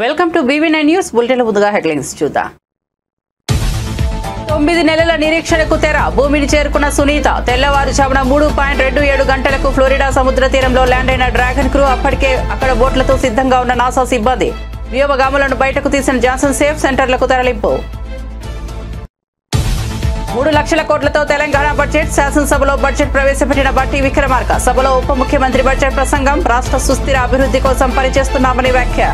Welcome to BV9 news bulletin ముందుగా headlines చూద్దాం. 9 నెలల నిరీక్షణకు తెర. భూమిని చేరుకున్న సునీత. తెల్లవారుజామున 3.27 గంటలకు ఫ్లోరిడా సముద్ర తీరంలో ల్యాండ్ అయిన డ్రాగన్ క్రూ. అప్పటికే అక్కడ బోట్లతో సిద్ధంగా ఉన్న నాసా సిబ్బంది. వ్యోమగాములను బయటకు తీసిన జాన్సన్ సేఫ్ సెంటర్లకు తరలింపు. 3 లక్షల కోట్లతో తెలంగాణ బడ్జెట్. శాసనసభలో బడ్జెట్ ప్రవేశపెట్టిన బట్టి విక్రమార్క. సభలో ఉప ముఖ్యమంత్రి బడ్జెట్ ప్రసంగం. రాష్ట్ర సుస్థిర అభివృద్ధి కోసం పనిచేస్తున్నామని వ్యాఖ్య.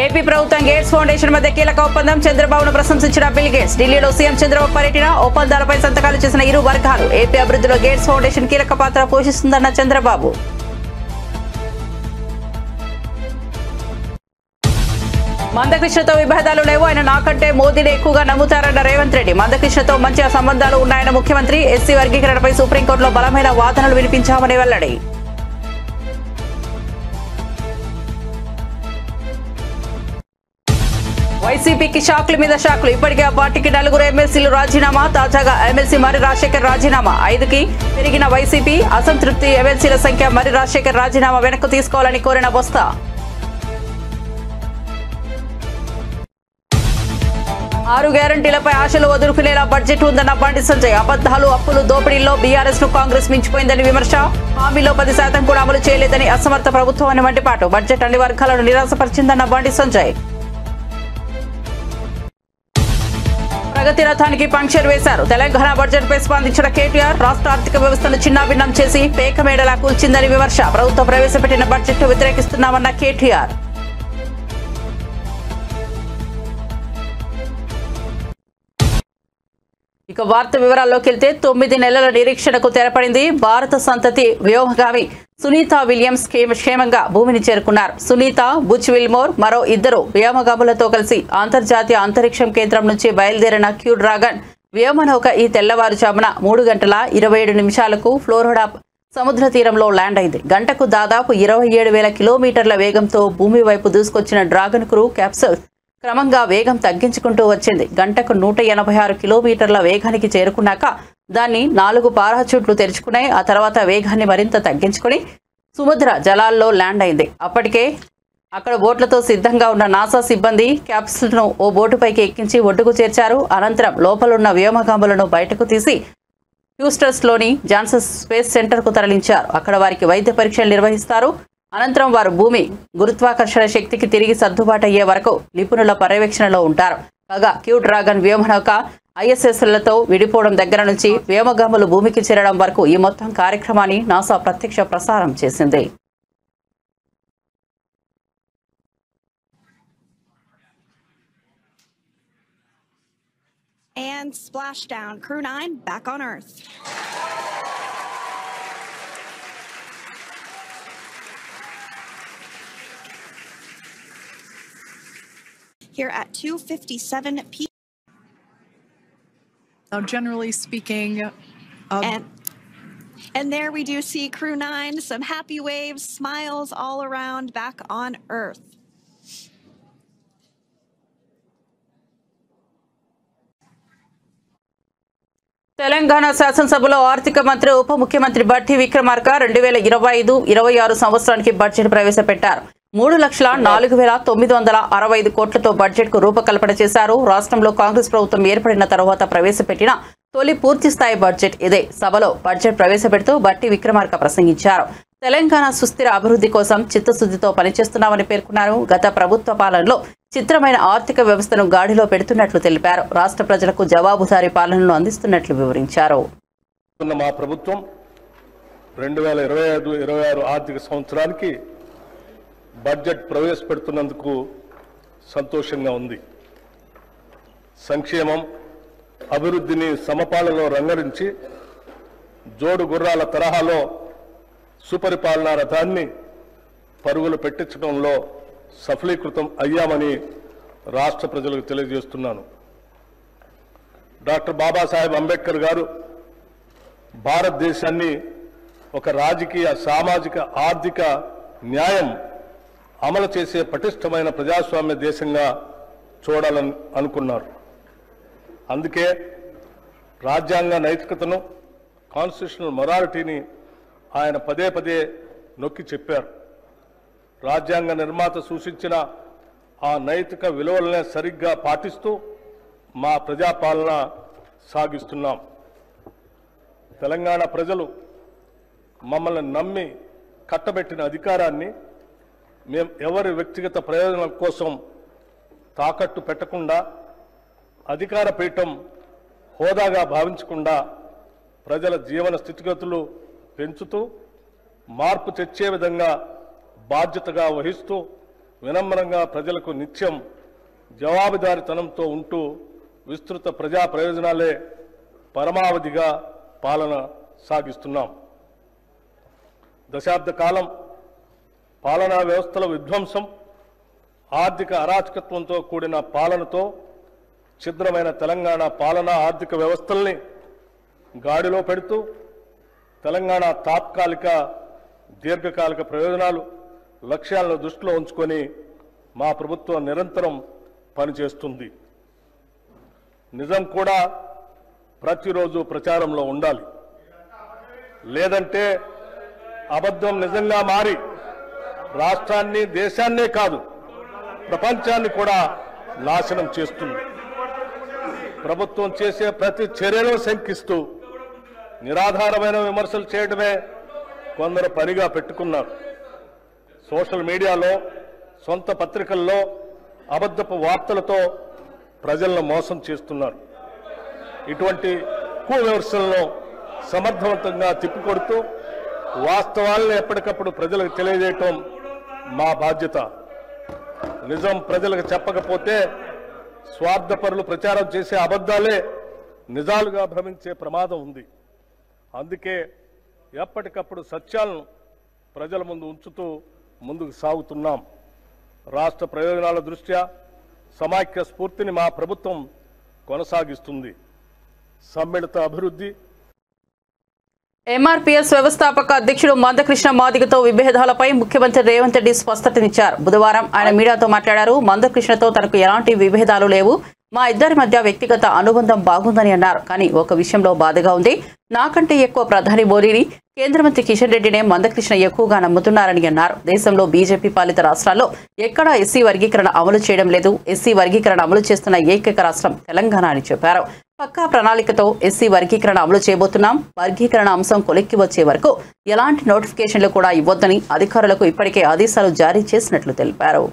ఏపీ ప్రభుత్వం గేట్స్ ఫౌండేషన్ మధ్య కీలక ఒప్పందం. చంద్రబాబును ప్రశంసించిన బిల్ గేట్స్. ఢిల్లీలో సీఎం చంద్రబాబు పర్యటన. ఒప్పందాలపై సంతకాలు చేసిన ఇరు వర్గాలు. ఏపీ అభివృద్ధిలో గేట్స్ ఫౌండేషన్ కీలక పాత్ర పోషిస్తుందన్న చంద్రబాబు. మందకృష్ణతో విభేదాలు లేవు. ఆయన నాకంటే మోదీని ఎక్కువగా నమ్ముతారన్న రేవంత్ రెడ్డి. మందకృష్ణతో మంచి సంబంధాలు ఉన్నాయన్న ముఖ్యమంత్రి. ఎస్సీ వర్గీకరణపై సుప్రీంకోర్టులో బలమైన వాదనలు వినిపించామని వెల్లడి. వైసీపీకి షాక్ల మీద షాక్లు. ఇప్పటికే ఆ పార్టీకి 4 ఎమ్మెల్సీలు రాజీనామా. తాజాగా ఎమ్మెల్సీ మర్రి రాజశేఖర్ రాజీనామా. 5కి పెరిగిన వైసీపీ. అసంతృప్తి ఎమ్మెల్సీల సంఖ్య. మర్రి రాజశేఖర్ రాజీనామా వెనక్కు తీసుకోవాలని కోరిన బొత్స. ఆరు గ్యారంటీలపై ఆశలు వదులుకునేలా బడ్జెట్ ఉందన్న బండి సంజయ్. అబద్దాలు, అప్పులు, దోపిడీల్లో బీఆర్ఎస్ ను కాంగ్రెస్ మించిపోయిందని విమర్శ. హామీలో 10% కూడా అమలు చేయలేదని అసమర్థ ప్రభుత్వం అని మండిపాటు. బడ్జెట్ అన్ని వర్గాలను నిరాశపరిచిందన్న బండి సంజయ్. ప్రగతి రథానికి పంక్చర్ వేశారు. తెలంగాణ బడ్జెట్ పై స్పందించిన కేటీఆర్. రాష్ట్ర ఆర్థిక వ్యవస్థను చిన్నాభిన్నం చేసి పేకమేడలా కూల్చిందని విమర్శ. ప్రభుత్వం ప్రవేశపెట్టిన బడ్జెట్ ను వ్యతిరేకిస్తున్నామన్న కేటీఆర్. ఇక వార్త వివరాల్లోకి వెళ్తే 9 నెలల నిరీక్షణకు తెరపడింది. భారత సంతతి వ్యోమగామి సునీత విలియమ్స్ క్షేమంగా భూమిని చేరుకున్నారు. సునీత, బుచ్ విల్మోర్ మరో 2 వ్యోమగాములతో కలిసి అంతర్జాతీయ అంతరిక్షం కేంద్రం నుంచి బయలుదేరిన క్యూ డ్రాగన్ వ్యోమనౌక ఈ తెల్లవారుజామున 3:27 ఫ్లోరిడా సముద్ర తీరంలో ల్యాండ్ అయింది. గంటకు దాదాపు 27,000 కిలోమీటర్ల వేగంతో భూమి వైపు దూసుకొచ్చిన డ్రాగన్ క్రూ క్యాప్సూల్ క్రమంగా వేగం తగ్గించుకుంటూ వచ్చింది. గంటకు 186 కిలోమీటర్ల వేగానికి చేరుకున్నాక దాన్ని 4 పారాచూట్లు తెరుచుకున్నాయి. ఆ తర్వాత వేగాన్ని మరింత తగ్గించుకుని సముద్ర జలాల్లో ల్యాండ్ అయింది. అప్పటికే అక్కడ బోట్లతో సిద్ధంగా ఉన్న నాసా సిబ్బంది క్యాప్సూల్ను ఓ బోటుపైకి ఎక్కించి ఒడ్డుకు చేర్చారు. అనంతరం లోపలున్న వ్యోమగాములను బయటకు తీసి హ్యూస్టన్లోని జాన్సన్ స్పేస్ సెంటర్కు తరలించారు. అక్కడ వారికి వైద్య పరీక్షలు నిర్వహిస్తారు. అనంతరం వారు భూమి గురుత్వాకర్షణ శక్తికి తిరిగి సర్దుబాటు అయ్యే వరకు నిపుణుల పర్యవేక్షణలో ఉంటారు. కాగా క్యూ డ్రాగన్ వ్యోమనౌక ISSలతో విడిపోవడం దగ్గర నుంచి వ్యోమగాములు భూమికి చేరడం వరకు ఈ మొత్తం కార్యక్రమాన్ని నాసా ప్రత్యక్ష ప్రసారం చేసింది. And splashdown, Crew 9 back on Earth. Here at 2:57 p.m. Now, generally speaking, and there we do see Crew 9, some happy waves, smiles all around back on Earth. Telangana శాసనసభలో ఆర్థిక మంత్రి ఉప ముఖ్యమంత్రి బట్టి విక్రమార్క 2025-26 సంవత్సరానికి బడ్జెట్ ప్రవేశపెట్టారు. 3,04,965 కోట్లతో బడ్జెట్కు రూపకల్పన చేశారు. రాష్ట్రంలో కాంగ్రెస్ ప్రభుత్వం ఏర్పడిన తర్వాత ప్రవేశపెట్టిన తొలి పూర్తిస్థాయి బడ్జెట్ ఇదే. సభలో బడ్జెట్ ప్రవేశపెడుతూ బట్టి విక్రమార్క ప్రసంగించారు. తెలంగాణ సుస్థిర అభివృద్ధి కోసం చిత్తశుద్ధితో పనిచేస్తున్నామని పేర్కొన్నారు. గత ప్రభుత్వ పాలనలో చిత్రమైన ఆర్థిక వ్యవస్థను గాడిలో పెడుతున్నట్లు తెలిపారు. రాష్ట్ర ప్రజలకు జవాబుదారీ పాలనను అందిస్తున్నట్లు వివరించారు. మా ప్రభుత్వం 2025-26 ఆర్థిక సంవత్సరానికి బడ్జెట్ ప్రవేశపెడుతున్నందుకు సంతోషంగా ఉంది. సంక్షేమం, అభివృద్ధిని సమపాలలో రంగరించి జోడు గుర్రాల తరహాలో సుపరిపాలనా రథాన్ని పరుగులు పెట్టించడంలో సఫలీకృతం అయ్యామని రాష్ట్ర ప్రజలకు తెలియజేస్తున్నాను. డాక్టర్ బాబాసాహెబ్ అంబేద్కర్ గారు భారతదేశాన్ని ఒక రాజకీయ, సామాజిక, ఆర్థిక న్యాయం అమలు చేసే పటిష్టమైన ప్రజాస్వామ్య దేశంగా చూడాలని అనుకున్నారు. అందుకే రాజ్యాంగ నైతికతను, కాన్స్టిట్యూషనల్ మొరాలిటీని ఆయన పదే పదే నొక్కి చెప్పారు. రాజ్యాంగ నిర్మాత సూచించిన ఆ నైతిక విలువలనే సరిగ్గా పాటిస్తూ మా ప్రజాపాలన సాగిస్తున్నాం. తెలంగాణ ప్రజలు మమ్మల్ని నమ్మి కట్టబెట్టిన అధికారాన్ని మేము ఎవరి వ్యక్తిగత ప్రయోజనం కోసం తాకట్టు పెట్టకుండా, అధికార పీఠం హోదాగా భావించకుండా ప్రజల జీవన స్థితిగతులు పెంచుతూ మార్పు తెచ్చే విధంగా బాధ్యతగా వహిస్తూ వినమ్రంగా ప్రజలకు నిత్యం జవాబుదారీతనంతో ఉంటూ విస్తృత ప్రజా ప్రయోజనాలే పరమావధిగా పాలన సాగిస్తున్నాం. దశాబ్ద కాలం పాలనా వ్యవస్థల విధ్వంసం, ఆర్థిక అరాచకత్వంతో కూడిన పాలనతో ఛిద్రమైన తెలంగాణ పాలనా ఆర్థిక వ్యవస్థల్ని గాడిలో పెడుతూ తెలంగాణ తాత్కాలిక దీర్ఘకాలిక ప్రయోజనాలు లక్ష్యాలను దృష్టిలో ఉంచుకొని మా ప్రభుత్వం నిరంతరం పనిచేస్తుంది. నిజం కూడా ప్రతిరోజు ప్రచారంలో ఉండాలి. లేదంటే అబద్ధం నిజంగా మారి రాష్ట్రాన్ని, దేశాన్నే కాదు ప్రపంచాన్ని కూడా నాశనం చేస్తుంది. ప్రభుత్వం చేసే ప్రతి చర్యలో శంకిస్తూ నిరాధారమైన విమర్శలు చేయడమే కొందరు పనిగా పెట్టుకున్నారు. సోషల్ మీడియాలో, సొంత పత్రికల్లో అబద్ధపు వార్తలతో ప్రజలను మోసం చేస్తున్నారు. ఇటువంటి విమర్శలను సమర్థవంతంగా తిప్పికొడుతూ వాస్తవాలను ఎప్పటికప్పుడు ప్రజలకు తెలియజేయటం మా బాధ్యత. నిజం ప్రజలకు చెప్పకపోతే స్వార్థపరులు ప్రచారం చేసే అబద్ధాలే నిజాలుగా భ్రమించే ప్రమాదం ఉంది. అందుకే ఎప్పటికప్పుడు సత్యాలను ప్రజల ముందు ఉంచుతూ ముందుకు సాగుతున్నాం. రాష్ట్ర ప్రయోజనాల దృష్ట్యా సమాఖ్య స్ఫూర్తిని మా ప్రభుత్వం కొనసాగిస్తుంది. సమ్మిళిత అభివృద్ధి. ఎంఆర్పీఎస్ వ్యవస్థాపక అధ్యక్షుడు మందకృష్ణ మాదిగతో విభేదాలపై ముఖ్యమంత్రి రేవంత్ రెడ్డి స్పష్టతనిచ్చారు. బుధవారం ఆయన మీడియాతో మాట్లాడారు. మందకృష్ణతో తనకు ఎలాంటి విభేదాలు లేవు, మా ఇద్దరి మధ్య వ్యక్తిగత అనుబంధం బాగుందని అన్నారు. కానీ ఒక విషయంలో బాధగా ఉంది. నాకంటే ఎక్కువ ప్రధాని మోడీని, కేంద్ర మంత్రి కిషన్ రెడ్డినే మందకృష్ణ ఎక్కువగా నమ్ముతున్నారని అన్నారు. దేశంలో బీజేపీ పాలిత రాష్ట్రాల్లో ఎక్కడా ఎస్సీ వర్గీకరణ అమలు చేయడం లేదు. ఎస్సీ వర్గీకరణ అమలు చేస్తున్న ఏకైక రాష్ట్రం తెలంగాణ అని చెప్పారు. పక్కా ప్రణాళికతో ఎస్సీ వర్గీకరణ అమలు చేయబోతున్నాం. వర్గీకరణ అంశం కొలిక్కి వచ్చే వరకు ఎలాంటి నోటిఫికేషన్లు కూడా ఇవ్వొద్దని అధికారులకు ఇప్పటికే ఆదేశాలు జారీ చేసినట్లు తెలిపారు.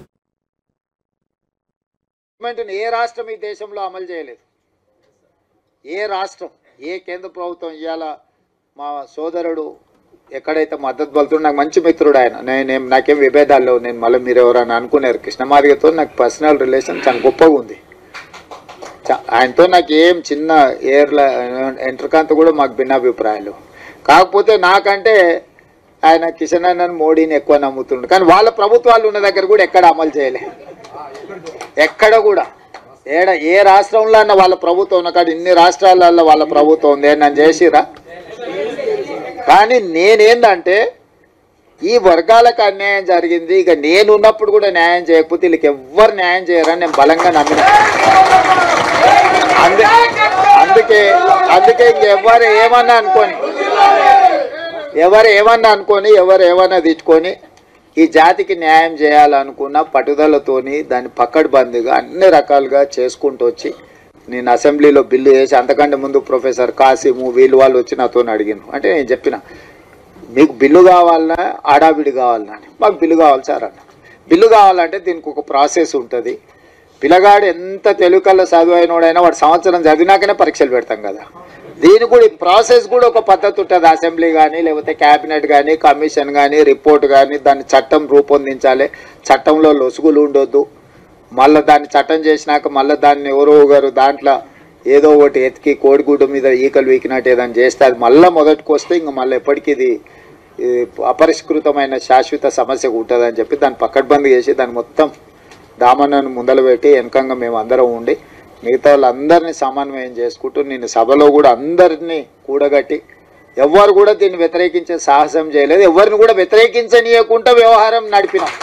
ఏ రాష్ట్రం ఈ దేశంలో అమలు చేయలేదు. ఏ రాష్ట్రం, ఏ కేంద్ర ప్రభుత్వం ఇవాళ మా సోదరుడు ఎక్కడైతే మద్దతు పలుతున్నా, నాకు మంచి మిత్రుడు ఆయన, నాకేం విభేదాలు లేవు. నేను మళ్ళీ మీరు ఎవరైనా అనుకున్నారు, కృష్ణమాదిగతో నాకు పర్సనల్ రిలేషన్ చాలా గొప్పగా ఉంది. ఆయనతో నాకు ఏం చిన్న ఎంట్రకాంత కూడా మాకు భిన్నాభిప్రాయాలు. కాకపోతే నాకంటే ఆయన కిషన్ అన్నను, మోడీని ఎక్కువ నమ్ముతుండ్రు. కానీ వాళ్ళ ప్రభుత్వాలు ఉన్న దగ్గర కూడా ఎక్కడ అమలు చేయలే. ఎక్కడ కూడా ఏ రాష్ట్రంలో అన్న వాళ్ళ ప్రభుత్వం ఉన్న కాదు, ఇన్ని రాష్ట్రాలలో వాళ్ళ ప్రభుత్వం ఉంది, నన్ను చేసిరా. కానీ నేనేందంటే ఈ వర్గాలకు అన్యాయం జరిగింది, ఇక నేనున్నప్పుడు కూడా న్యాయం చేయకపోతే వీళ్ళకి ఎవ్వరు న్యాయం చేయరని నేను బలంగా నమ్మిన. అందుకే ఇంకెవ్వరు ఏమన్నా అనుకొని ఎవరు ఏమన్నా తిట్టుకొని ఈ జాతికి న్యాయం చేయాలనుకున్న పట్టుదలతోని దాన్ని పక్కడ్బందీగా అన్ని రకాలుగా చేసుకుంటూ వచ్చి నేను అసెంబ్లీలో బిల్లు వేసి, అంతకంటే ముందు ప్రొఫెసర్ కాసిము వాళ్ళు వచ్చి నాతో అడిగిన. అంటే నేను చెప్పిన, మీకు బిల్లు కావాలన్నా ఆడాబిడి కావాలన్నా అని. మాకు బిల్లు కావాలి సార్ అన్న. బిల్లు కావాలంటే దీనికి ఒక ప్రాసెస్ ఉంటుంది. పిల్లగాడు ఎంత తెలుగుకల్లా చదువైనోడైనా వాడు సంవత్సరం చదివినాకనే పరీక్షలు పెడతాం కదా. దీని కూడా ప్రాసెస్ కూడా ఒక పద్ధతి ఉంటుంది. అసెంబ్లీ కానీ, లేకపోతే క్యాబినెట్ కానీ, కమిషన్ కానీ, రిపోర్ట్ కానీ, దాన్ని చట్టం రూపొందించాలి. చట్టంలో లొసుగులు ఉండొద్దు. మళ్ళీ దాన్ని చట్టం చేసినాక మళ్ళీ దాన్ని ఎవరో గారు దాంట్లో ఏదో ఒకటి ఎతికి కోడిగుడ్డు మీద ఈకలు వీకినట్టు ఏదైనా చేస్తే అది మళ్ళీ మొదటికి వస్తే ఇంక మళ్ళీ ఎప్పటికీ ఇది అపరిష్కృతమైన శాశ్వత సమస్య ఉంటుందని చెప్పి దాన్ని పక్కడ్బందీ చేసి దాన్ని మొత్తం దామన్నను ముందలు పెట్టి వెనకంగా మేము అందరం ఉండి మిగతా వాళ్ళందరినీ సమన్వయం చేసుకుంటూ నేను సభలో కూడా అందరినీ కూడగట్టి ఎవరు కూడా దీన్ని వ్యతిరేకించే సాహసం చేయలేదు. ఎవరిని కూడా వ్యతిరేకించనీయకుండా వ్యవహారం నడిపినాం.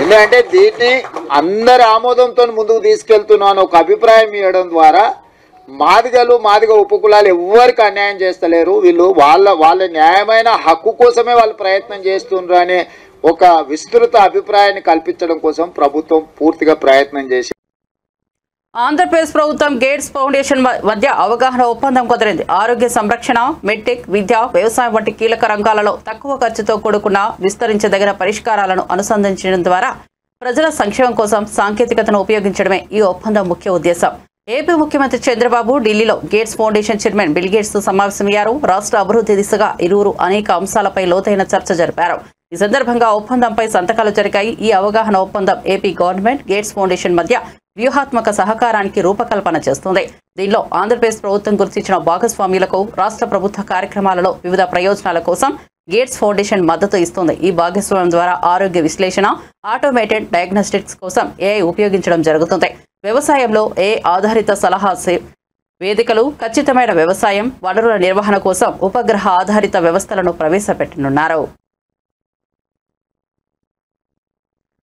ఎందుకంటే దీన్ని అందరి ఆమోదంతో ముందుకు తీసుకెళ్తున్నాను ఒక అభిప్రాయం ఇవ్వడం ద్వారా మాదిగ ఉపకులాలు ఎవ్వరికి అన్యాయం చేస్తలేరు. వీళ్ళు వాళ్ళ న్యాయమైన హక్కు కోసమే వాళ్ళు ప్రయత్నం చేస్తున్నారు అనే ఒక విస్తృత అభిప్రాయాన్ని కల్పించడం కోసం ప్రభుత్వం పూర్తిగా ప్రయత్నం చేసి ఆంధ్రప్రదేశ్ ప్రభుత్వం గేట్స్ ఫౌండేషన్ మధ్య అవగాహన ఒప్పందం కుదిరింది. ఆరోగ్య సంరక్షణ, మెడ్టెక్, విద్య, వ్యవసాయం వంటి కీలక రంగాలలో తక్కువ ఖర్చుతో కూడుకున్న విస్తరించదగిన పరిష్కారాలను అనుసంధానించడం ద్వారా ప్రజల సంక్షేమం కోసం సాంకేతికతను ఉపయోగించడమే ఈ ఒప్పందం ముఖ్య ఉద్దేశం. ఏపీ ముఖ్యమంత్రి చంద్రబాబు ఢిల్లీలో gates foundation chairman bill gates తో సమావేశమయ్యారు. రాష్ట్ర అభివృద్ధి దిశగా ఇరువురు అనేక అంశాలపై లోతైన చర్చ జరిపారు. ఈ సందర్భంగా ఒప్పందంపై సంతకాలు జరిగాయి. ఈ అవగాహన ఒప్పందం ఏపీ గవర్నమెంట్, గేట్స్ ఫౌండేషన్ మధ్య వ్యూహాత్మక సహకారానికి రూపకల్పన చేస్తుంది. దీనిలో ఆంధ్రప్రదేశ్ ప్రభుత్వం గుర్తించిన భాగస్వామ్యులకు రాష్ట్ర ప్రభుత్వ కార్యక్రమాలలో వివిధ ప్రయోజనాల కోసం గేట్స్ ఫౌండేషన్ మద్దతు ఇస్తుంది. ఈ భాగస్వామ్యం ద్వారా ఆరోగ్య విశ్లేషణ, ఆటోమేటెడ్ డయాగ్నోస్టిక్స్ కోసం ఏఐ ఉపయోగించడం జరుగుతుంది. వ్యవసాయంలో ఏఐ ఆధారిత సలహా వేదికలు, ఖచ్చితమైన వ్యవసాయం వనరుల నిర్వహణ కోసం ఉపగ్రహ ఆధారిత వ్యవస్థలను ప్రవేశపెట్టనున్నారు.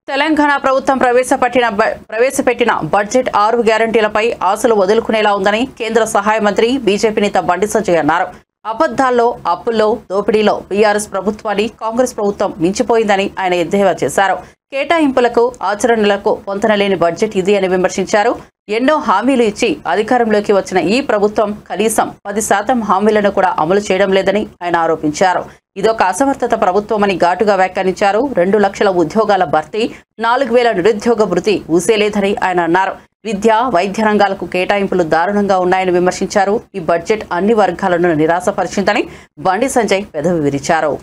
తెలంగాణ ప్రభుత్వం ప్రవేశపెట్టిన బడ్జెట్ 6 గ్యారంటీలపై ఆశలు వదులుకునేలా ఉందని కేంద్ర సహాయ మంత్రి బీజేపీ నేత బండి సంజయ్ అన్నారు. అబద్దాల్లో, అప్పుల్లో, దోపిడీలో బీఆర్ఎస్ ప్రభుత్వాన్ని కాంగ్రెస్ ప్రభుత్వం మించిపోయిందని ఆయన ఎద్దేవా చేశారు. కేటాయింపులకు, ఆచరణలకు పొంతనలేని బడ్జెట్ ఇది అని విమర్శించారు. ఎన్నో హామీలు ఇచ్చి అధికారంలోకి వచ్చిన ఈ ప్రభుత్వం కనీసం 10% హామీలను కూడా అమలు చేయడం లేదని ఆయన ఆరోపించారు. ఇదొక అసమర్థత ప్రభుత్వమని ఘాటుగా వ్యాఖ్యానించారు. 2 లక్షల ఉద్యోగాల భర్తీ, 4,000 నిరుద్యోగ భృతి ఊసేలేదని ఆయన అన్నారు. విద్య, వైద్య రంగాలకు కేటాయింపులు దారుణంగా ఉన్నాయని విమర్శించారు. ఈ బడ్జెట్ అన్ని వర్గాలను నిరాశపరిచిందని బండి సంజయ్ పెదవి విరిచారు.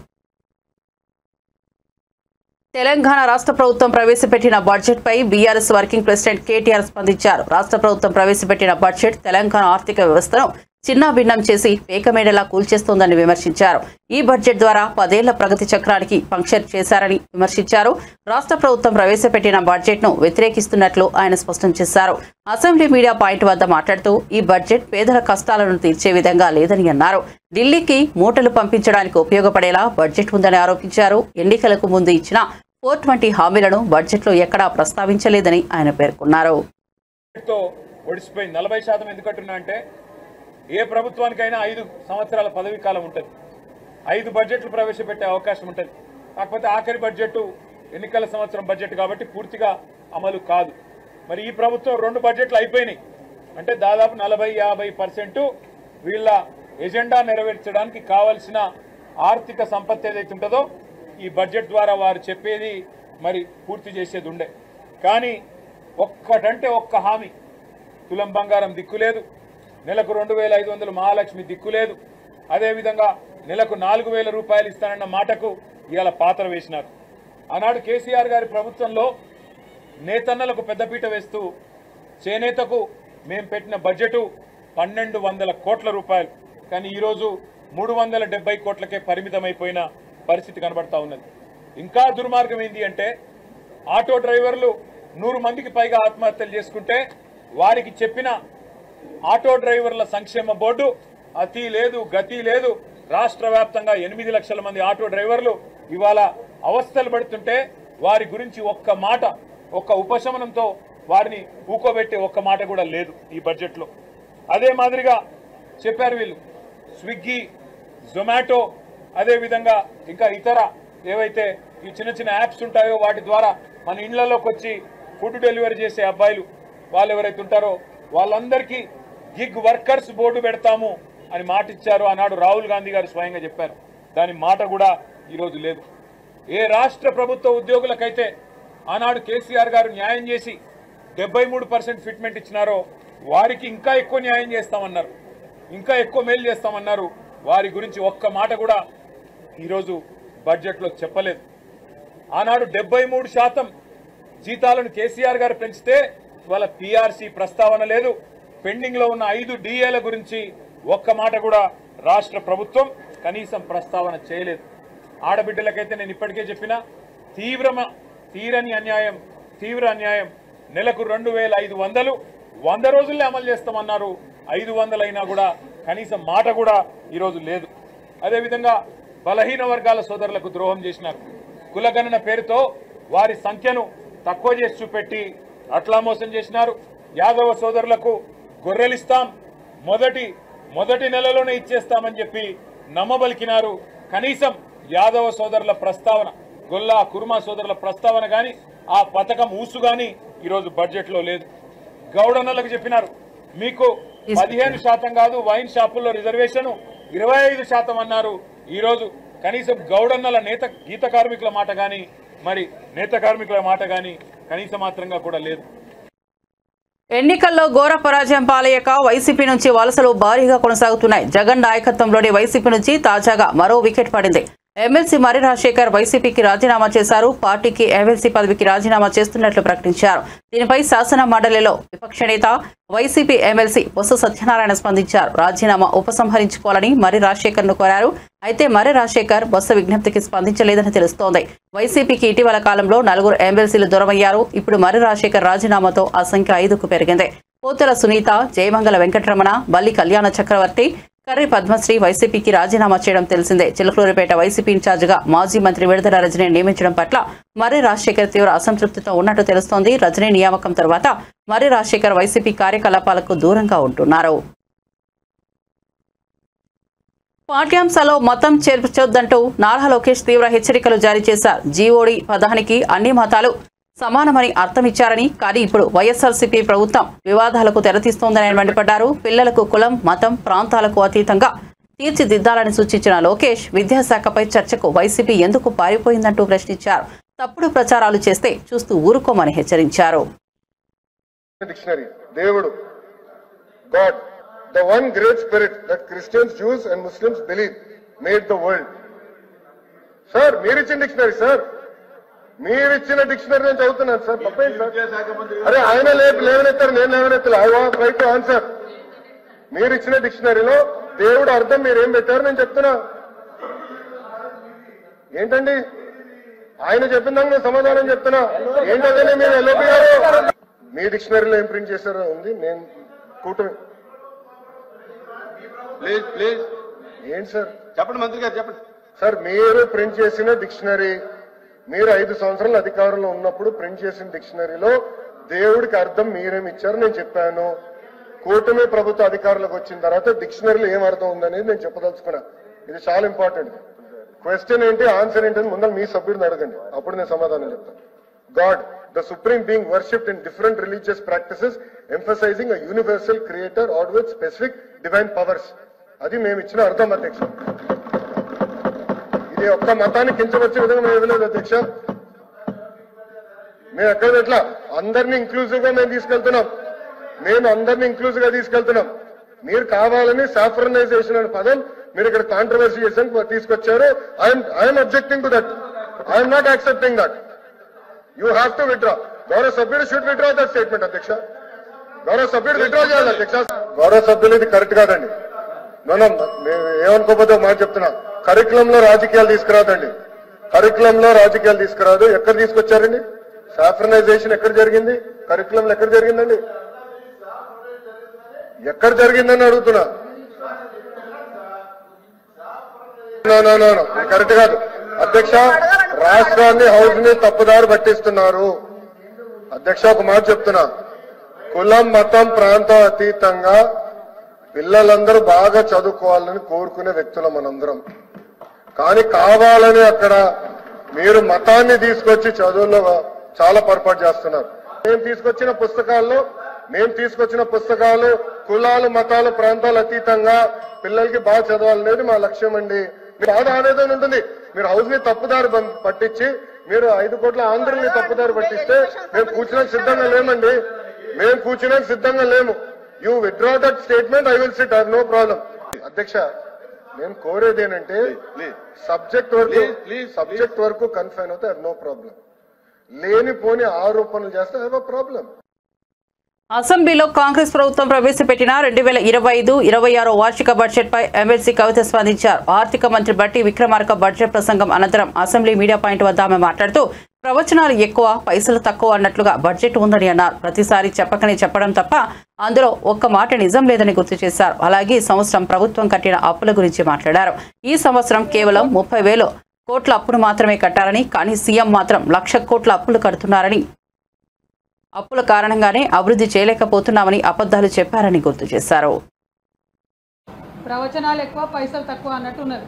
తెలంగాణ రాష్ట్ర ప్రభుత్వం ప్రవేశపెట్టిన బడ్జెట్ పై బీఆర్ఎస్ వర్కింగ్ ప్రెసిడెంట్ కేటీఆర్ స్పందించారు. రాష్ట్ర ప్రభుత్వం ప్రవేశపెట్టిన బడ్జెట్ తెలంగాణ ఆర్థిక వ్యవస్థను చిన్నాభిన్నం చేసి పేకమేడలా కూల్చేస్తోందని విమర్శించారు. ఈ బడ్జెట్ ద్వారా 10 ఏళ్ల ప్రగతి చక్రానికి పంక్చర్ చేశారని విమర్శించారు. రాష్ట్ర ప్రభుత్వం ప్రవేశపెట్టిన బడ్జెట్ ను వ్యతిరేకిస్తున్నట్లు ఆయన స్పష్టం చేశారు. అసెంబ్లీ మీడియా పాయింట్ వద్ద మాట్లాడుతూ ఈ బడ్జెట్ పేదల కష్టాలను తీర్చే విధంగా లేదని అన్నారు. ఢిల్లీకి మూటలు పంపించడానికి ఉపయోగపడేలా బడ్జెట్ ఉందని ఆరోపించారు. ఎన్నికలకు ముందు ఇచ్చిన 420 హామీలను బడ్జెట్లో ఎక్కడా ప్రస్తావించలేదని ఆయన పేర్కొన్నారు. ఏ ప్రభుత్వానికైనా 5 సంవత్సరాల పదవీ కాలం ఉంటుంది. 5 బడ్జెట్లు ప్రవేశపెట్టే అవకాశం ఉంటుంది. కాకపోతే ఆఖరి బడ్జెట్ ఎన్నికల సంవత్సరం బడ్జెట్ కాబట్టి పూర్తిగా అమలు కాదు. మరి ఈ ప్రభుత్వం 2 బడ్జెట్లు అయిపోయినాయి అంటే దాదాపు 40-50% వీళ్ళ ఎజెండా నెరవేర్చడానికి కావాల్సిన ఆర్థిక సంపత్తి ఏదైతే ఉంటుందో ఈ బడ్జెట్ ద్వారా వారు చెప్పేది మరి పూర్తి చేసేది ఉండే. కానీ ఒక్కటంటే ఒక్క హామీ, తులం బంగారం దిక్కులేదు, నెలకు 2,500 మహాలక్ష్మి దిక్కులేదు, అదేవిధంగా నెలకు 4,000 రూపాయలు ఇస్తానన్న మాటకు ఇవాళ పాత్ర వేసినారు. ఆనాడు కేసీఆర్ గారి ప్రభుత్వంలో నేతన్నలకు పెద్దపీట వేస్తూ చేనేతకు మేము పెట్టిన బడ్జెటు 1,200 కోట్ల రూపాయలు, కానీ ఈరోజు 370 కోట్లకే పరిమితమైపోయిన పరిస్థితి కనబడతా ఉన్నది. ఇంకా దుర్మార్గం ఏంటి అంటే ఆటో డ్రైవర్లు 100 మందికి పైగా ఆత్మహత్యలు చేసుకుంటే వారికి చెప్పిన ఆటో డ్రైవర్ల సంక్షేమ బోర్డు అతి లేదు, గతి లేదు. రాష్ట్ర వ్యాప్తంగా 8 లక్షల మంది ఆటో డ్రైవర్లు ఇవాళ అవస్థలు పడుతుంటే వారి గురించి ఒక్క మాట, ఒక్క ఉపశమనంతో వారిని ఊకోబెట్టే ఒక్క మాట కూడా లేదు ఈ బడ్జెట్లో. అదే మాదిరిగా చెప్పారు వీళ్ళు స్విగ్గీ, జొమాటో, అదేవిధంగా ఇంకా ఇతర ఏవైతే ఈ చిన్న చిన్న యాప్స్ ఉంటాయో వాటి ద్వారా మన ఇళ్లలోకి వచ్చి ఫుడ్ డెలివరీ చేసే అబ్బాయిలు వాళ్ళు ఎవరైతే ఉంటారో వాళ్ళందరికీ గిగ్ వర్కర్స్ బోర్డు పెడతాము అని మాట ఇచ్చారు. ఆనాడు రాహుల్ గాంధీ గారు స్వయంగా చెప్పారు. దాని మాట కూడా ఈరోజు లేదు. ఏ రాష్ట్ర ప్రభుత్వ ఉద్యోగులకైతే ఆనాడు కేసీఆర్ గారు న్యాయం చేసి 73% ఫిట్మెంట్ ఇచ్చినారో వారికి ఇంకా ఎక్కువ న్యాయం చేస్తామన్నారు, ఇంకా ఎక్కువ మేలు చేస్తామన్నారు. వారి గురించి ఒక్క మాట కూడా ఈరోజు బడ్జెట్లో చెప్పలేదు. ఆనాడు 73% జీతాలను కేసీఆర్ గారు పెంచితే ఇవాళ పీఆర్సీ ప్రస్తావన లేదు. పెండింగ్ లో ఉన్న 5 డిఏల గురించి ఒక్క మాట కూడా రాష్ట్ర ప్రభుత్వం కనీసం ప్రస్తావన చేయలేదు. ఆడబిడ్డలకైతే నేను ఇప్పటికే చెప్పిన తీరని అన్యాయం, తీవ్ర అన్యాయం. నెలకు 2,500 100 రోజుల్లో అమలు చేస్తామన్నారు. 500 అయినా కూడా కనీసం మాట కూడా ఈరోజు లేదు. అదేవిధంగా బలహీన వర్గాల సోదరులకు ద్రోహం చేసినారు. కులగణన పేరుతో వారి సంఖ్యను తక్కువ చేసి చూపెట్టి అట్లా మోసం చేసినారు. యాదవ సోదరులకు గొర్రెలిస్తాం, మొదటి నెలలోనే ఇచ్చేస్తామని చెప్పి నమ్మబలికినారు. కనీసం యాదవ సోదరుల ప్రస్తావన, గొల్లా కుర్మా సోదరుల ప్రస్తావన కానీ ఆ పథకం ఊసు కానీ ఈరోజు బడ్జెట్లో లేదు. గౌడన్నలకు చెప్పినారు మీకు 15% కాదు వైన్ షాపుల్లో రిజర్వేషన్ 25% అన్నారు. ఈరోజు కనీసం గౌడన్నల గీత కార్మికుల మాట కానీ మరి నేత కార్మికుల మాట కానీ కనీస మాత్రంగా కూడా లేదు. ఎన్నికల్లో ఘోర పరాజయం పాలయ్యాక వైసీపీ నుంచి వలసలు భారీగా కొనసాగుతున్నాయి. జగన్ నాయకత్వంలోని వైసీపీ నుంచి తాజాగా మరో వికెట్ పడింది. ఎమ్మెల్సీ మర్రి రాజశేఖర్ వైసీపీకి రాజీనామా చేశారు. పార్టీకి ఎమ్మెల్సీ పదవికి రాజీనామా చేస్తున్నట్లు ప్రకటించారు. దీనిపై శాసన మండలిలో విపక్ష నేత వైసీపీ ఎమ్మెల్సీ బొత్స సత్యనారాయణ స్పందించారు. రాజీనామా ఉపసంహరించుకోవాలని మర్రి రాజశేఖర్ ను కోరారు. అయితే మర్రి రాజశేఖర్ బొత్స విజ్ఞప్తికి స్పందించలేదని తెలుస్తోంది. వైసీపీకి ఇటీవల కాలంలో 4 ఎమ్మెల్సీలు దూరమయ్యారు. ఇప్పుడు మర్రి రాజశేఖర్ రాజీనామాతో ఆ సంఖ్య 5కు పెరిగింది. పోతల సునీత, జయమంగళ వెంకటరమణ, బల్లి కళ్యాణ చక్రవర్తి, కర్రి పద్మశ్రీ వైసీపీకి రాజీనామా చేయడం తెలిసిందే. చిలకలూరిపేట వైసీపీ ఇన్ఛార్జిగా మాజీ మంత్రి విడుదల రజనీ నియమించడం పట్ల మర్రి రాజశేఖర్ తీవ్ర అసంతృప్తితో ఉన్నట్టు తెలుస్తోంది. రజనీ నియామకం తర్వాత మర్రి రాజశేఖర్ వైసీపీ కార్యకలాపాలకు దూరంగా ఉంటున్నారు. పాఠ్యాంశాల్లో మతం చేర్చొద్దంటూ నారా లోకేష్ తీవ్ర హెచ్చరికలు జారీ చేశారు. జీఓడీ పదానికి అన్ని మతాలు సమానమని అర్థమిచ్చారని, కానీ ఇప్పుడు వైఎస్ఆర్సీపీ ప్రభుత్వం వివాదాలకు తెరతీస్తోందని ఆయన మండిపడ్డారు. పిల్లలకు కులం, మతం, ప్రాంతాలకు అతీతంగా తీర్చిదిద్దాలని సూచించిన లోకేష్ విద్యాశాఖపై చర్చకు వైసీపీ ఎందుకు పారిపోయిందంటూ ప్రశ్నించారు. తప్పుడు ప్రచారాలు చేస్తే చూస్తూ ఊరుకోమని హెచ్చరించారు. దేవుడు God, the one great spirit that Christians, Jews and Muslims believe made the world. Sir, మీరిచ్చిన డిక్షనరీ సార్, మీరిచ్చిన డిక్షనరీ నేను చదువుతున్నాను సార్. తప్పేంటి సార్? అరే ఆయన లేవనెత్తారు, నేను లేవనెత్తాను. I want right to answer. మీరిచ్చిన డిక్షనరీలో దేవుడు అర్థం మీరేం పెట్టారు నేను చెప్తున్నా. ఏంటండి ఆయన చెప్పిన దానికి నేను సమాధానం చెప్తున్నా. ఏంటంటే మీరు వెళ్ళిపోయారు. మీ డిక్షనరీలో ఏం ప్రింట్ చేశారో ఉంది. నేను కూటమి ప్లీజ్ ఏంటి సార్ చెప్పండి, మంత్రి గారు చెప్పండి సార్. మీరు ప్రింట్ చేసిన డిక్షనరీ, మీరు 5 సంవత్సరాల అధికారంలో ఉన్నప్పుడు ప్రింట్ చేసిన డిక్షనరీలో దేవుడికి అర్థం మీరేమి ఇచ్చారు నేను చెప్పాను. కూటమి ప్రభుత్వ అధికారులకు వచ్చిన తర్వాత డిక్షనరీలో ఏం అర్థం ఉందనేది నేను చెప్పదలుచుకున్నా. ఇది చాలా ఇంపార్టెంట్. క్వశ్చన్ ఏంటి, ఆన్సర్ ఏంటని ముందు మీ సభ్యుడిని అడగండి, అప్పుడు నేను సమాధానం చెప్తాను. God, the supreme being worshipped in different religious practices, emphasizing a universal creator or with specific divine powers. అది మేము ఇచ్చిన అర్థం అధ్యక్ష. ఇది ఒక్క మతాన్ని కించవచ్చే విధంగా మేము ఇవ్వలేదు అధ్యక్ష. మేము ఎక్కడ ఎట్లా అందరినీ ఇంక్లూజివ్ గా మేము తీసుకెళ్తున్నాం. మేము అందరినీ ఇంక్లూజివ్ గా తీసుకెళ్తున్నాం. మీరు కావాలని సాఫ్రనైజేషన్ అనే పదం మీరు ఇక్కడ కాంట్రవర్సీ చేసి తీసుకొచ్చారు. I'm objecting to that. I'm not accepting that. You have to withdraw. గౌరవ సభ్యుడు should withdraw that statement అధ్యక్ష. గౌరవ సభ్యుడు విత్డ్రా చేయాలి అధ్యక్ష. గౌరవ సభ్యులు ఇది కరెక్ట్ కాదండి. ఏమనుకోకపోతే మాట చెప్తున్నా. కరికులంలో రాజకీయాలు తీసుకురాదండి. కరికులంలో రాజకీయాలు తీసుకురాదు. ఎక్కడ తీసుకొచ్చారండి? సాఫ్రనైజేషన్ ఎక్కడ జరిగింది? కరికులంలో ఎక్కడ జరిగిందండి? ఎక్కడ జరిగిందని అడుగుతున్నా. కరెక్ట్ కాదు అధ్యక్ష. రాష్ట్రాన్ని, హౌస్ ని తప్పుదారి పట్టిస్తున్నారు అధ్యక్ష. ఒక మాట చెప్తున్నా. కులం, మతం, ప్రాంతం అతీతంగా పిల్లలందరూ బాగా చదువుకోవాలని కోరుకునే వ్యక్తులం మనందరం. కానీ కావాలని అక్కడ మీరు మతాన్ని తీసుకొచ్చి చదువుల్లో చాలా పొరపాటు చేస్తున్నారు. మేము తీసుకొచ్చిన పుస్తకాలు కులాలు, మతాలు, ప్రాంతాలు అతీతంగా పిల్లలకి బాగా చదవాలనేది మా లక్ష్యం అండి. బాధ ఆవేదన ఉంటుంది. మీరు హౌస్ ని తప్పుదారి పట్టించి మీరు 5 కోట్ల ఆంధ్రుల్ని తప్పుదారి పట్టిస్తే మేము కూర్చున్నాక సిద్ధంగా లేమండి. మేము కూర్చున్నాక సిద్ధంగా లేము. You withdraw that statement, I will sit, I have no problem. అధ్యక్ష, నేను కోరేది ఏంటంటే సబ్జెక్ట్ వరకు కన్ఫైన్ అవుతే ఐ హావ్ నో ప్రాబ్లం. లేనిపోని ఆరోపణలు చేస్తే ఐ హావ్ అ ప్రాబ్లం. అసెంబ్లీలో కాంగ్రెస్ ప్రభుత్వం ప్రవేశపెట్టిన 2025-26 వార్షిక బడ్జెట్ పై ఎమ్మెల్సీ కవిత స్పందించారు. ఆర్థిక మంత్రి బట్టి విక్రమార్క బడ్జెట్ ప్రసంగం అనంతరం అసెంబ్లీ మీడియా పాయింట్ వద్ద ఆమె మాట్లాడుతూ ప్రవచనాలు ఎక్కువ, పైసలు తక్కువ అన్నట్లుగా బడ్జెట్ ఉందని అన్నారు. ప్రతిసారి చెప్పకనే చెప్పడం తప్ప అందులో ఒక్క మాట నిజం లేదని గుర్తు చేశారు. అలాగే ఈ సంవత్సరం ప్రభుత్వం కట్టిన అప్పుల గురించి మాట్లాడారు. ఈ సంవత్సరం కేవలం 30,000 కోట్ల అప్పును మాత్రమే కట్టారని, కానీ సీఎం మాత్రం 1,00,000 కోట్ల అప్పులు కడుతున్నారని, అప్పుల కారణంగానే అభివృద్ధి చేయలేకపోతున్నామని అబద్ధాలు చెప్పారని గుర్తు చేశారు. ప్రవచనాలు ఎక్కువ పైసలు తక్కువ అన్నట్టు ఉన్నది.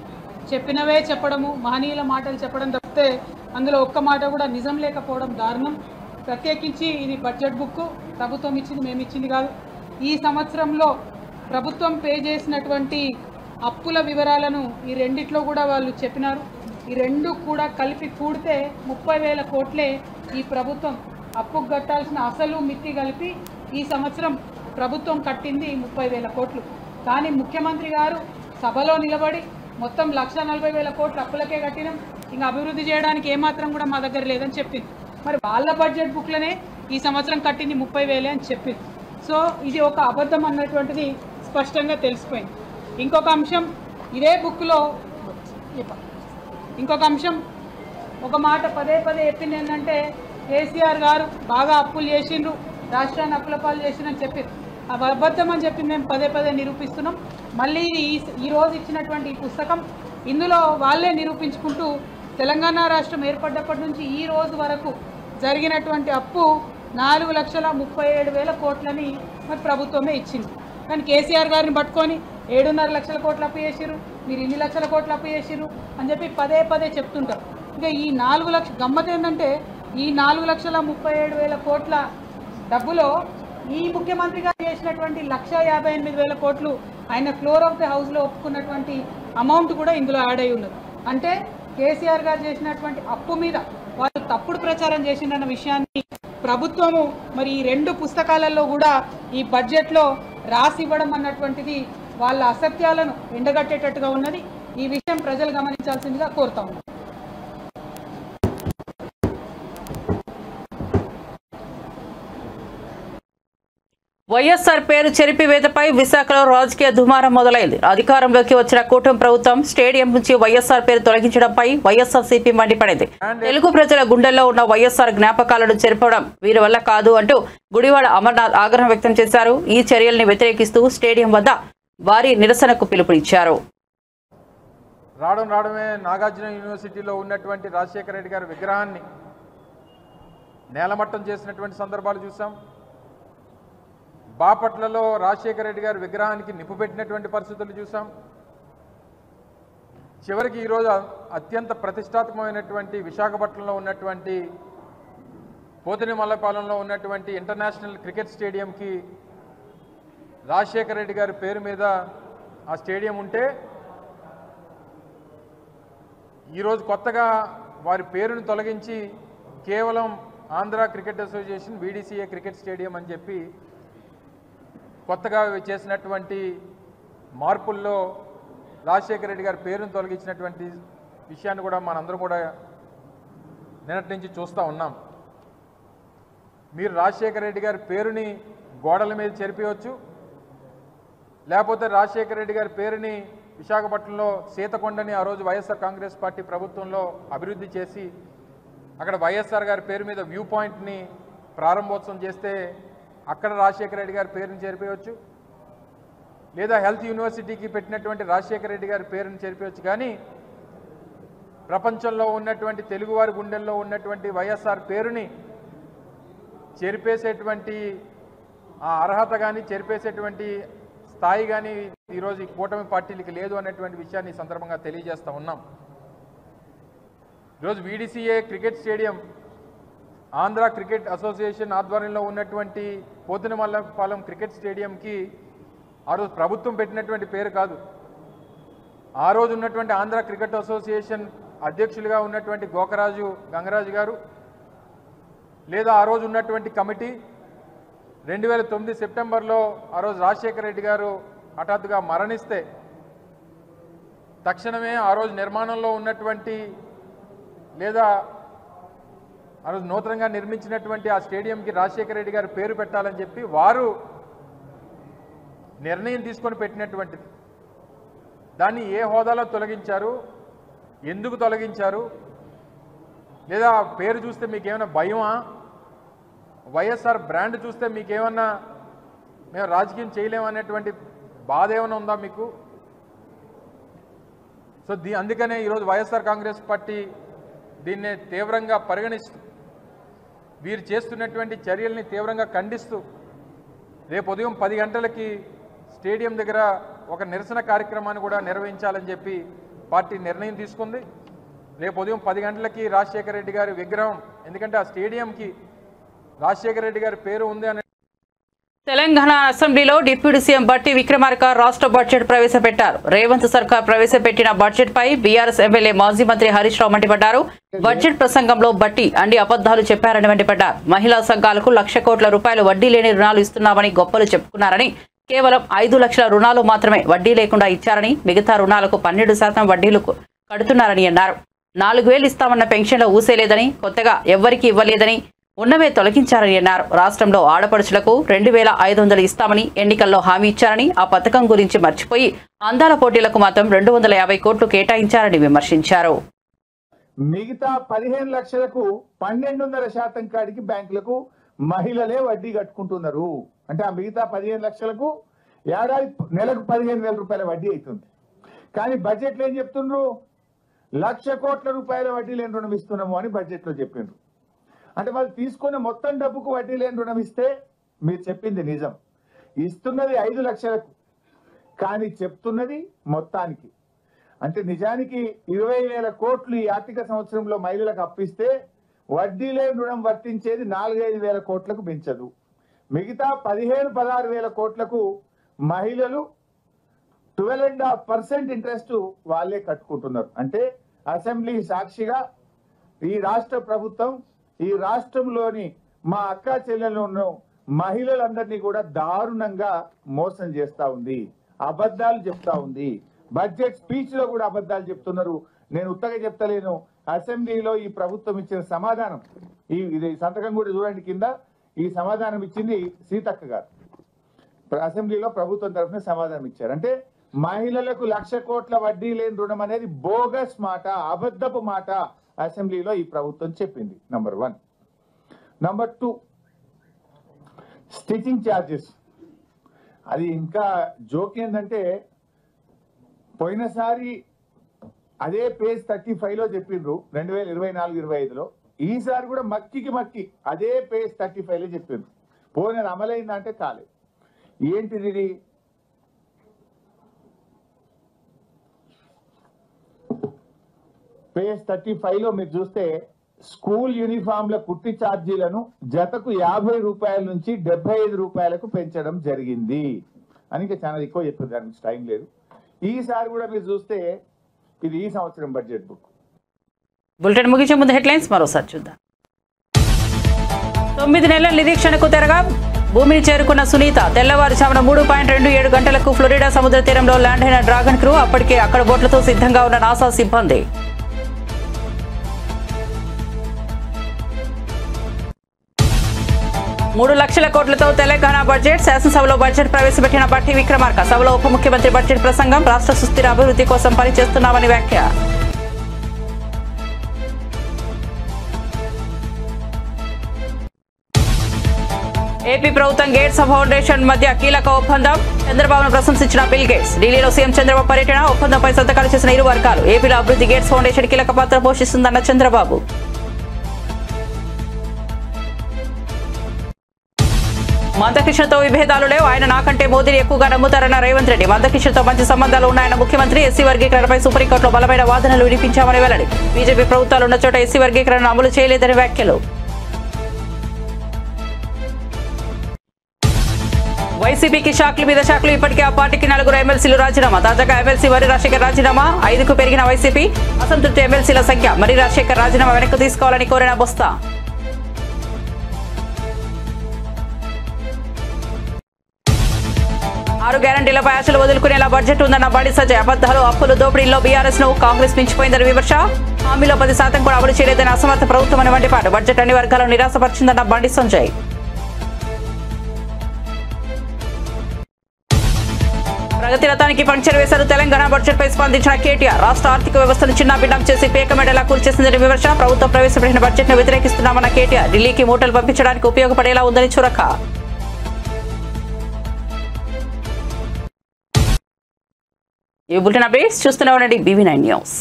చెప్పినవే చెప్పడము, మహనీయుల మాటలు చెప్పడం తప్పితే అందులో ఒక్క మాట కూడా నిజం లేకపోవడం దారుణం. ప్రత్యేకించి ఇది బడ్జెట్ బుక్, ప్రభుత్వం ఇచ్చింది, మేము ఇచ్చింది కాదు. ఈ సంవత్సరంలో ప్రభుత్వం పే చేసినటువంటి అప్పుల వివరాలను ఈ రెండిట్లో కూడా వాళ్ళు చెప్పినారు. ఈ రెండు కూడా కలిపి కూడితే 30,000 కోట్లే ఈ ప్రభుత్వం అప్పుకు కట్టాల్సిన అసలు మిత్తి కలిపి ఈ సంవత్సరం ప్రభుత్వం కట్టింది 30,000 కోట్లు. కానీ ముఖ్యమంత్రి గారు సభలో నిలబడి మొత్తం 1,40,000 కోట్లు అప్పులకే కట్టినాం, ఇంకా అభివృద్ధి చేయడానికి ఏమాత్రం కూడా మా దగ్గర లేదని చెప్పింది. మరి వాళ్ళ బడ్జెట్ బుక్లనే ఈ సంవత్సరం కట్టింది 30,000 అని చెప్పింది. సో ఇది ఒక అబద్ధం అన్నటువంటిది స్పష్టంగా తెలిసిపోయింది. ఇంకొక అంశం ఇదే బుక్లో ఒక మాట పదే చెప్పింది ఏంటంటే, కేసీఆర్ గారు బాగా అప్పులు చేసిండ్రు, రాష్ట్రాన్ని అప్పుల పాలు చేసిందని చెప్పింది. అవి అబద్ధం అని చెప్పి మేము పదే నిరూపిస్తున్నాం. మళ్ళీ ఈరోజు ఇచ్చినటువంటి ఈ పుస్తకం ఇందులో వాళ్ళే నిరూపించుకుంటూ తెలంగాణ రాష్ట్రం ఏర్పడ్డప్పటి నుంచి ఈ రోజు వరకు జరిగినటువంటి అప్పు 4,37,000 కోట్లని మరి ప్రభుత్వమే ఇచ్చింది. కానీ కేసీఆర్ గారిని పట్టుకొని 7.5 లక్షల కోట్లు అప్పు చేసిరు, మీరు ఇన్ని లక్షల కోట్లు అప్పు చేసిరు అని చెప్పి పదే చెప్తుంటారు. ఇంకా ఈ 4 లక్షల గమ్మత్ ఏంటంటే, ఈ 4,37,000 కోట్ల డబ్బులో ఈ ముఖ్యమంత్రి గారు చేసినటువంటి 1,58,000 కోట్లు ఆయన ఫ్లోర్ ఆఫ్ ది హౌస్లో ఒప్పుకున్నటువంటి అమౌంట్ కూడా ఇందులో యాడ్ అయి ఉన్నది. అంటే కేసీఆర్ గారు చేసినటువంటి అప్పు మీద వాళ్ళు తప్పుడు ప్రచారం చేసిందన్న విషయాన్ని ప్రభుత్వము మరి ఈ 2 పుస్తకాలలో కూడా ఈ బడ్జెట్లో రాసి ఇవ్వడం అన్నటువంటిది వాళ్ళ అసత్యాలను ఎండగట్టేటట్టుగా ఉన్నది. ఈ విషయం ప్రజలు గమనించాల్సిందిగా కోరుతా ఉన్నాం. వైఎస్ఆర్ పేరు చెరిపివేతపై విశాఖలో రాజకీయ దుమారం మొదలైంది. అధికారంలోకి వచ్చిన కూటమి ప్రభుత్వం స్టేడియం నుంచి వైఎస్ఆర్ పేరు తొలగించడంపై వైఎస్ఆర్సీపీ మండిపడింది. తెలుగు ప్రజల గుండెల్లో ఉన్న వైఎస్ఆర్ జ్ఞాపకాలను చెరపడం వీరి వల్ల కాదు అంటూ గుడివాడ అమర్నాథ్ ఆగ్రహం వ్యక్తం చేశారు. ఈ చర్యల్ని వ్యతిరేకిస్తూ స్టేడియం వద్ద భారీ నిరసనకు పిలుపునిచ్చారు. రావడమే నాగార్జున యూనివర్సిటీలో ఉన్నటువంటి రాజశేఖర రెడ్డి గారి విగ్రహాన్ని నేలమట్టం చేసినటువంటి సందర్భాలు చూసాం. బాపట్లలో రాజశేఖర రెడ్డి గారి విగ్రహానికి నిప్పు పెట్టినటువంటి పరిస్థితులు చూసాం. చివరికి ఈరోజు అత్యంత ప్రతిష్టాత్మకమైనటువంటి విశాఖపట్నంలో ఉన్నటువంటి పోతినిమల్లపాలెంలో ఉన్నటువంటి ఇంటర్నేషనల్ క్రికెట్ స్టేడియంకి రాజశేఖర రెడ్డి గారి పేరు మీద ఆ స్టేడియం ఉంటే ఈరోజు కొత్తగా వారి పేరును తొలగించి కేవలం Andhra cricket association VDCA cricket stadium అని చెప్పి కొత్తగా చేసినటువంటి మార్పుల్లో రాజశేఖర రెడ్డి గారి పేరును తొలగించినటువంటి విషయాన్ని కూడా మనందరం కూడా నిన్నటి నుంచి చూస్తూ ఉన్నాం. మీరు రాజశేఖర రెడ్డి గారి పేరుని గోడల మీద చెరిపేయవచ్చు, లేకపోతే రాజశేఖర రెడ్డి గారి పేరుని విశాఖపట్నంలో సీతకొండని ఆ రోజు వైఎస్ఆర్ కాంగ్రెస్ పార్టీ ప్రభుత్వంలో అభివృద్ధి చేసి అక్కడ వైఎస్ఆర్ గారి పేరు మీద వ్యూ పాయింట్ని ప్రారంభోత్సవం చేస్తే అక్కడ రాజశేఖర రెడ్డి గారి పేరుని చేర్పేయవచ్చు, లేదా హెల్త్ యూనివర్సిటీకి పెట్టినటువంటి రాజశేఖర రెడ్డి గారి పేరుని చేర్పేయవచ్చు. కానీ ప్రపంచంలో ఉన్నటువంటి తెలుగువారి గుండెల్లో ఉన్నటువంటి వైఎస్ఆర్ పేరుని చెరిపేసేటువంటి ఆ అర్హత కానీ చెరిపేసేటువంటి స్థాయి కానీ ఈరోజు ఈ కూటమి పార్టీలకి లేదు అనేటువంటి విషయాన్ని ఈ సందర్భంగా తెలియజేస్తూ ఉన్నాం. ఈరోజు VDCA cricket stadium Andhra cricket association ఆధ్వర్యంలో ఉన్నటువంటి పోతినిమల్లపాలెం క్రికెట్ స్టేడియంకి ఆ రోజు ప్రభుత్వం పెట్టినటువంటి పేరు కాదు. ఆ రోజు ఉన్నటువంటి ఆంధ్ర క్రికెట్ అసోసియేషన్ అధ్యక్షులుగా ఉన్నటువంటి గోకరాజు గంగరాజు గారు, లేదా ఆ రోజు ఉన్నటువంటి కమిటీ 2009 సెప్టెంబర్లో ఆ రోజు రాజశేఖర రెడ్డి గారు హఠాత్తుగా మరణిస్తే తక్షణమే ఆ రోజు నిర్మాణంలో ఉన్నటువంటి లేదా ఆ రోజు నూతనంగా నిర్మించినటువంటి ఆ స్టేడియంకి రాజశేఖర రెడ్డి గారి పేరు పెట్టాలని చెప్పి వారు నిర్ణయం తీసుకొని పెట్టినటువంటిది. దాన్ని ఏ హోదాలో తొలగించారు, ఎందుకు తొలగించారు, లేదా పేరు చూస్తే మీకేమైనా భయమా, వైఎస్ఆర్ బ్రాండ్ చూస్తే మీకేమన్నా మేము రాజకీయం చేయలేమనేటువంటి బాధ ఏమైనా ఉందా మీకు? సో అందుకనే ఈరోజు వైఎస్ఆర్ కాంగ్రెస్ పార్టీ దీన్నే తీవ్రంగా పరిగణిస్తూ వీరు చేస్తున్నటువంటి చర్యల్ని తీవ్రంగా ఖండిస్తూ రేపు ఉదయం 10 గంటలకి స్టేడియం దగ్గర ఒక నిరసన కార్యక్రమాన్ని కూడా నిర్వహించాలని చెప్పి పార్టీ నిర్ణయం తీసుకుంది. రేపు ఉదయం 10 గంటలకి రాజశేఖర రెడ్డి గారి విగ్రహం, ఎందుకంటే ఆ స్టేడియంకి రాజశేఖర రెడ్డి గారి పేరు ఉంది అని. తెలంగాణ అసెంబ్లీలో డిప్యూటీ సీఎం బట్టి విక్రమార్క రాష్ట్ర బడ్జెట్ ప్రవేశపెట్టారు. రేవంత్ సర్కార్ ప్రవేశపెట్టిన బడ్జెట్ పై బీఆర్ఎస్ ఎమ్మెల్యే మాజీ మంత్రి హరీష్ రావు మండిపడ్డారు. బడ్జెట్ ప్రసంగంలో బట్టి అన్ని అబద్దాలు చెప్పారని మండిపడ్డారు. మహిళా సంఘాలకు 1,00,000 కోట్ల రూపాయలు వడ్డీ లేని రుణాలు ఇస్తున్నామని గొప్పలు చెప్పుకున్నారని, కేవలం 5 లక్షల రుణాలు మాత్రమే వడ్డీ లేకుండా ఇచ్చారని, మిగతా రుణాలకు 12% వడ్డీలు కడుతున్నారని అన్నారు. 4,000 ఇస్తామన్న పెన్షన్లో ఊసేలేదని, కొత్తగా ఎవ్వరికీ ఇవ్వలేదని, ఉన్నవే తొలగించారని అన్నారు. రాష్ట్రంలో ఆడపడుచులకు 2,500 ఇస్తామని ఎన్నికల్లో హామీ ఇచ్చారని, ఆ పథకం గురించి మర్చిపోయి అందాల పోటీలకు మాత్రం 250 కోట్లు కేటాయించారని విమర్శించారు. మిగతా 15 లక్షలకు 12.5% కాడికి బ్యాంకులకు మహిళలే వడ్డీ కట్టుకుంటున్నారు. అంటే ఆ మిగతా 15 లక్షలకు నెలకు 15,000 రూపాయల వడ్డీ అవుతుంది. కానీ బడ్జెట్లో ఏం చెప్తున్నారు? 1,00,000 కోట్ల రూపాయల వడ్డీ లేని రుణం ఇస్తున్నాము అని బడ్జెట్లో చెప్పిండ్రు. అంటే వాళ్ళు తీసుకున్న మొత్తం డబ్బుకు వడ్డీ లేని రుణం ఇస్తే మీరు చెప్పింది నిజం, ఇస్తున్నది 5 లక్షలకు, కానీ చెప్తున్నది మొత్తానికి. అంటే నిజానికి 20,000 కోట్లు ఈ ఆర్థిక సంవత్సరంలో మహిళలకు అప్పిస్తే వడ్డీ లేని రుణం వర్తించేది 4-5 వేల కోట్లకు పెంచదు. మిగతా 15-16 వేల కోట్లకు మహిళలు 12.5% ఇంట్రెస్ట్ వాళ్ళే కట్టుకుంటున్నారు. అంటే అసెంబ్లీ సాక్షిగా ఈ రాష్ట్ర ప్రభుత్వం ఈ రాష్ట్రంలోని మా అక్క చెల్లెలను మహిళలందరినీ కూడా దారుణంగా మోసం చేస్తా ఉంది, అబద్ధాలు చెప్తా ఉంది. బడ్జెట్ స్పీచ్ లో కూడా అబద్ధాలు చెప్తున్నారు. నేను ఉత్తగా చెప్తలేను. అసెంబ్లీలో ఈ ప్రభుత్వం ఇచ్చిన సమాధానం, ఇది సంతకం కూడా చూడండి కింద, ఈ సమాధానం ఇచ్చింది సీతక్క గారు. అసెంబ్లీలో ప్రభుత్వం తరఫున సమాధానం ఇచ్చారు. అంటే మహిళలకు 1,00,000 కోట్ల వడ్డీ లేని రుణం అనేది బోగస్ మాట, అబద్ధపు మాట అసెంబ్లీలో ఈ ప్రభుత్వం చెప్పింది. నంబర్ 1. Number 2, stitching charges. అది ఇంకా జోక్ ఏంటంటే, పోయినసారి అదే పేజ్ 35లో చెప్పిండ్రు 2024-25లో, ఈసారి కూడా మక్కి అదే పేజ్ 35లో చెప్పిండ్రు. పోయిన అమలైందంటే కాలేదు. ఏంటిది ఇది? పేజ్ 35లో మీరు చూస్తే స్కూల్ యూనిఫామ్ల కుట్టి ఛార్జీలను జతకు 50 రూపాయల నుంచి 75 రూపాయలకు పెంచడం జరిగింది అని ఇంకా చాలా ఎక్కువ చెప్పారు, దానికి టైం లేదు. ఈసారి కూడా మీరు చూస్తే ఇది ఈ సంవత్సరం బడ్జెట్ బుక్. బులెటిన్ ముగించే ముందు హెడ్లైన్స్ మరోసారి చూద్దాం. 9 నెలల నిరీక్షణకు తెరగా భూమిని చేరుకున్న సునీత. తెల్లవారుజామున 3.27 గంటలకు ఫ్లోరిడా సముద్ర తీరంలో ల్యాండ్ అయిన డ్రాగన్ క్రూ. అప్పటికే అక్కడ బోట్లతో సిద్ధంగా ఉన్న నాసా సిబ్బంది. $3 లక్షల కోట్లతో తెలంగాణ బడ్జెట్. శాసనసభలో బడ్జెట్ ప్రవేశపెట్టిన బట్టి విక్రమార్క. సభలో ఉప ముఖ్యమంత్రి బడ్జెట్ ప్రసంగం. రాష్ట్ర సుస్థిర అభివృద్ధి కోసం పనిచేస్తున్నామని వ్యాఖ్య. ఏపీ ప్రభుత్వం గేట్స్ ఫౌండేషన్ మధ్య కీలక ఒప్పందం. చంద్రబాబును ప్రశంసించిన బిల్ గేట్స్. ఢిల్లీలో సీఎం చంద్రబాబు పర్యటన. ఒప్పందంపై సంతకాలు చేసిన ఇరు వర్గాలు. ఏపీలో అభివృద్ధి గేట్స్ ఫౌండేషన్ కీలక పాత్ర పోషిస్తుందన్న చంద్రబాబు. మందకృష్ణతో విభేదాలు లేవు, ఆయన నాకంటే మోదీని ఎక్కువగా నమ్ముతారన్న రేవంత్ రెడ్డి. మందకృష్ణతో మంచి సంబంధాలు ఉన్నాయన్న ముఖ్యమంత్రి. ఎస్సీ వర్గీకరణపై సుప్రీంకోర్టులో బలమైన వాదనలు వినిపించామని వెల్లడి. బీజేపీ ప్రభుత్వాలు ఉన్న చోట ఎస్సీ వర్గీకరణను అమలు చేయలేదని వ్యాఖ్యలు. వైసీపీకి షాక్ల మీద షాక్లు. ఇప్పటికే ఆ పార్టీకి 4 ఎమ్మెల్సీలు రాజీనామా. తాజాగా ఎమ్మెల్సీ మర్రి రాజశేఖర్ రాజీనామా. 5కు పెరిగిన వైసీపీ. అసంతృప్తి ఎమ్మెల్సీల సంఖ్య. మర్రి రాజశేఖర్ రాజీనామా వెనక్కు తీసుకోవాలని కోరిన బొత్స. 6 గ్యారంటీలపై ఆశలు వదులుకునేలా బడ్జెట్ ఉందన్న బండి సంజయ్. అబద్దాలు, అప్పులు, దోపిడీల్లో బీఆర్ఎస్ ను కాంగ్రెస్ మించిపోయిందని విమర్శ. హామీలో 10% కూడా అమలు చేయలేదని అసమర్థ ప్రభుత్వం అని మండిపాటు. బడ్జెట్ అన్ని వర్గాలను నిరాశపరిచిందన్న బండి సంజయ్. ప్రగతి రథానికి పంక్చర్ వేశారు. తెలంగాణ బడ్జెట్ పై స్పందించిన కేటీఆర్. రాష్ట్ర ఆర్థిక వ్యవస్థను చిన్నాభిన్నం చేసి పేకమెడలా కూల్చేసిందని విమర్శ. ప్రభుత్వం ప్రవేశపెట్టిన బడ్జెట్ ను వ్యతిరేకిస్తున్నామన్న కేటీఆర్. ఢిల్లీకి మూటలు పంపించడానికి ఉపయోగపడేలా ఉందని చురక. ఈ బులెటిన్ అప్డేట్స్ చూస్తూనే ఉండండి BV9 న్యూస్.